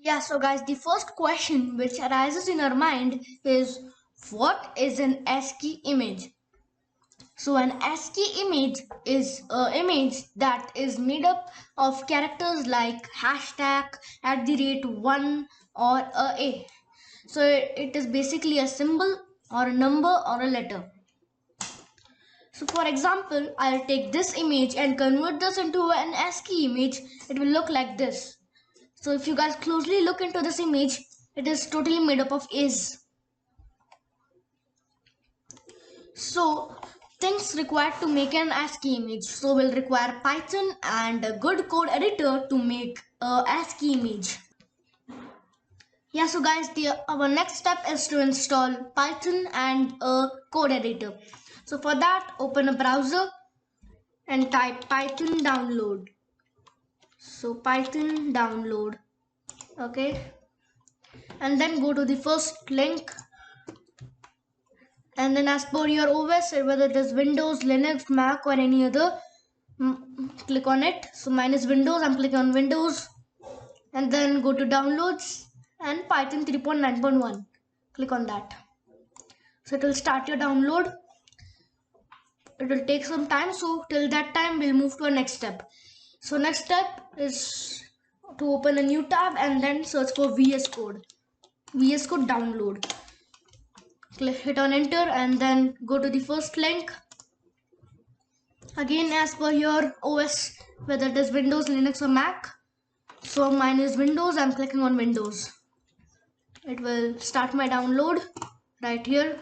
Yeah, so guys, the first question which arises in our mind is, what is an ascii image? So an ascii image is an image that is made up of characters like hashtag, @1 or a. So it is basically a symbol or a number or a letter. So for example, I'll take this image and convert this into an ascii image. It will look like this. So if you guys closely look into this image, it is totally made up of A's. So things required to make an ASCII image. So we'll require Python and a good code editor to make a ASCII image. Yeah, so guys, our next step is to install Python and a code editor. So for that, open a browser and type Python download. So Python download, okay, and then go to the first link, and then as per your OS, whether it is Windows, Linux, Mac or any other, click on it. So mine is Windows, I'm clicking on Windows, and then go to downloads and Python 3.9.1, click on that. So it will start your download. It will take some time, so till that time we'll move to our next step. So next step is to open a new tab and then search for VS Code download. Hit on enter and then go to the first link. Again, as per your OS, whether it is Windows, Linux or Mac. So mine is Windows, I'm clicking on Windows. It will start my download right here.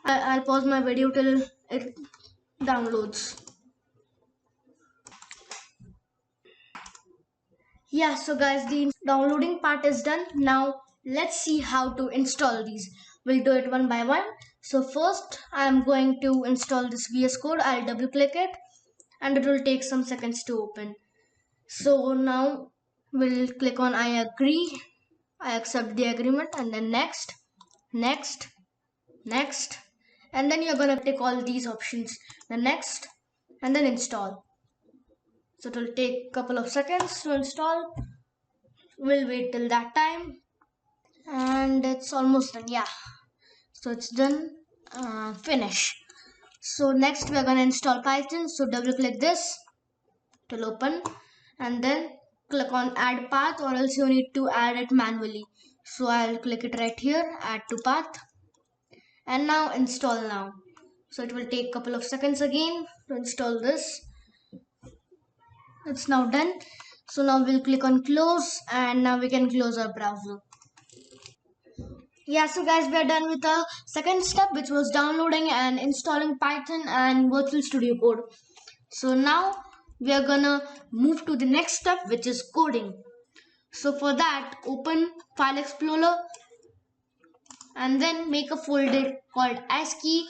I'll pause my video till it downloads. Yeah, so guys, the downloading part is done. Now let's see how to install these. We'll do it one by one. So first I'm going to install this VS Code. I'll double click it and it will take some seconds to open. So now we'll click on I agree, I accept the agreement, and then next, next, next, and then you're gonna take all these options, the next, and then install. So it will take a couple of seconds to install. We'll wait till that time, and it's almost done. Yeah, so it's done. Finish. So next we're gonna install Python. So double click this, it will open, and then click on add path, or else you need to add it manually. So I'll click it right here, add to path, and now install now. So it will take a couple of seconds again to install this. It's now done. So now we'll click on close, and now we can close our browser. Yeah, so guys, we are done with the second step, which was downloading and installing Python and Virtual Studio Code. So now we are gonna move to the next step, which is coding. So for that, open File Explorer and then make a folder called ascii.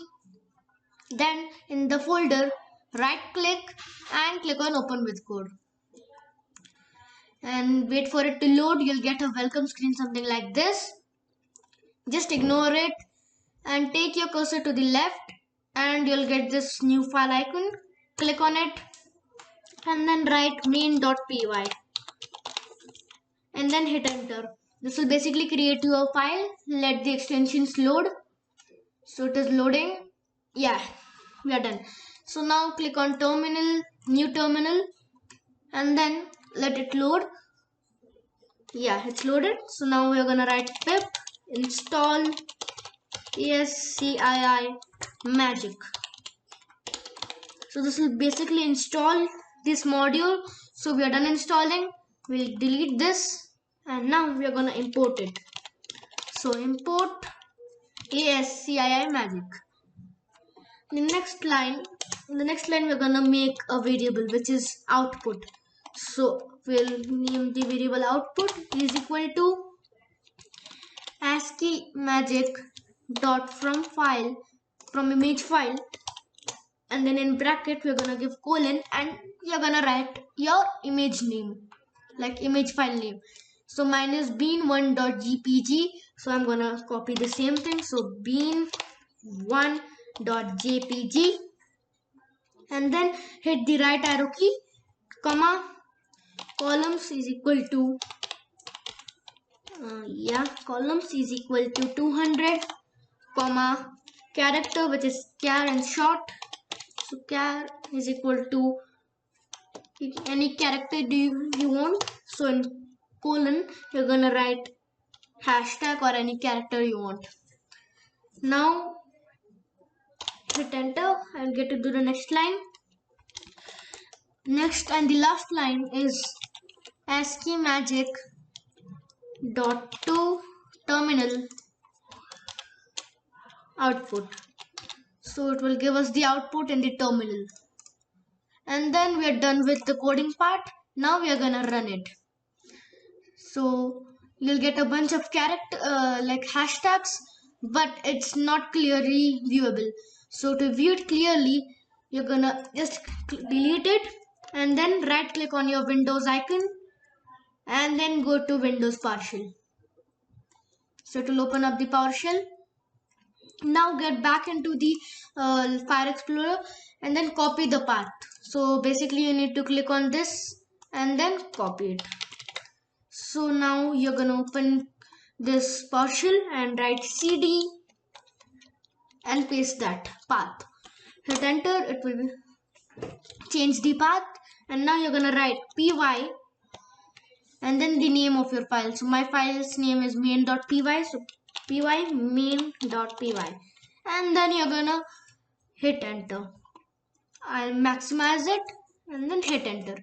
Then in the folder, right click and click on open with code. And wait for it to load. You'll get a welcome screen, something like this. Just ignore it and take your cursor to the left and you'll get this new file icon. Click on it and then write main.py and then hit enter. This will basically create your file. Let the extensions load. So it is loading. Yeah, we are done. So now click on terminal, new terminal, and then let it load. Yeah, it's loaded. So now we are gonna write pip install ascii magic. So this will basically install this module. So we are done installing. We'll delete this and now we are gonna import it. So import ascii magic. In the next line we're gonna make a variable which is output. So we'll name the variable output is equal to ascii magic dot from image file, and then in bracket we're gonna give colon and you're gonna write your image name, like image file name. So mine is bean1.jpg, so I'm gonna copy the same thing. So bean1.jpg and then hit the right arrow key, comma, columns is equal to columns is equal to 200, comma, character, which is char in short. So char is equal to any character you want. So in colon, you're gonna write hashtag or any character you want. Now hit enter and get to do the next line. Next and the last line is ascii magic dot to terminal output. So it will give us the output in the terminal. And then we are done with the coding part. Now we are gonna run it. So you'll get a bunch of like hashtags, but it's not clearly viewable. So to view it clearly, you're gonna just delete it and then right click on your Windows icon and then go to Windows PowerShell. So it will open up the PowerShell. Now get back into the Fire Explorer and then copy the path. So basically you need to click on this and then copy it. So now you're gonna open this PowerShell and write cd and paste that path. Hit enter, it will change the path, and now you're gonna write py and then the name of your file. So my file's name is main.py, so py main.py, and then you're gonna hit enter. I'll maximize it and then hit enter.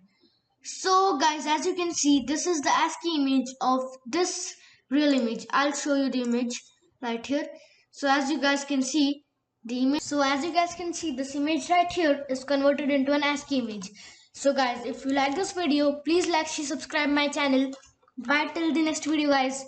So guys, as you can see, this is the ASCII image of this real image. I'll show you the image right here. So as you guys can see, this image right here is converted into an ASCII image. So guys, if you like this video, please like, share, subscribe my channel. Bye till the next video guys.